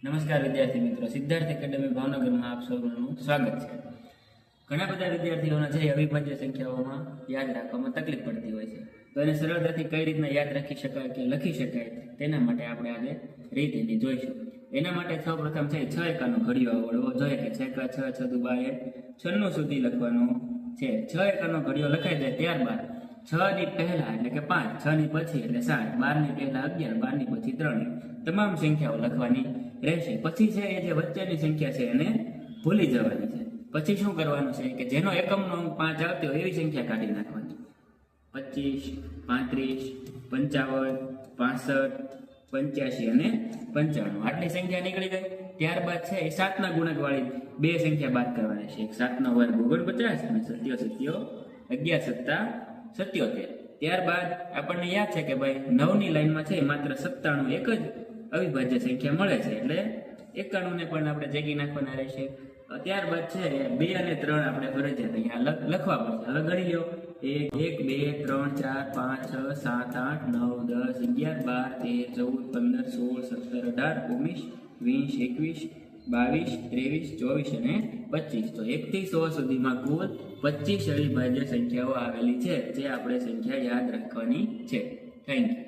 નમસ્કાર વિદ્યાર્થી મિત્રો, સિદ્ધાર્થ એકેડમી ભાવનગરમાં આપ સૌનું સ્વાગત છે. ઘણા બધા વિદ્યાર્થીઓને છે અવિભાજ્ય સંખ્યાઓમાં યાદ રાખવામાં તકલીફ પડતી હોય છે, તો એને સરળતાથી કઈ રીતના યાદ રાખી શકાય કે લખી શકાય તેના માટે આપણે આજે રીત એની જોઈશું. એના માટે સૌપ્રથમ છે 6 એકાનો ઘડિયો આવડવો જોઈએ કે 6 એકા 6, 6 દુ 12, 96 સુધી લખવાનું છે. 6 એકાનો ઘડિયો લખાઈ જાય ત્યારબાદ 6 ની પહેલા એટલે કે 5, 6 ની પછી એટલે 7, 12 ની પહેલા 11, 12 ની પછી 3 તમામ સંખ્યાઓ લખવાની રહેશે. પછી છે એ જે વચ્ચેની સંખ્યા છે એને ભૂલી જવાની છે. પછી શું કરવાનું છે કે જેનો એકમનો અંક 5 આવતો હોય એવી સંખ્યા કાઢી નાખવાની. 25, 35, 55, 65, 85 અને 95 આટલી સંખ્યા નીકળી ગઈ. ત્યારબાદ છે એ 7 ના ગુણક વાળી બે સંખ્યા બાદ કરવાની છે. 7 નો વર્ગ 49 અને 7 11 + 77. ત્યારબાદ આપણને યાદ છે કે ભાઈ 9 ની લાઈનમાં છે માત્ર 97 એક જ અવિભાજ્ય સંખ્યા મળે છે, એટલે 91 ને પણ આપણે જગી નાખવાના રહેશે. ત્યારબાદ છે 2 અને 3 આપણે ફરજિયાત અહીંયા લખવા પડશે. હવે ગણી લો 1, 2, 3, 4, 5, 6, 7, 8, 9, 10, 11, 12, 13, 14, 15, 16, 17, 18, 19, 20, 21, 23, 24 અને 25. તો 1 થી 100 સુધીમાં કુલ 25 અવિભાજ્ય સંખ્યાઓ આવેલી છે, જે આપણે સંખ્યા યાદ રાખવાની છે. Thank you.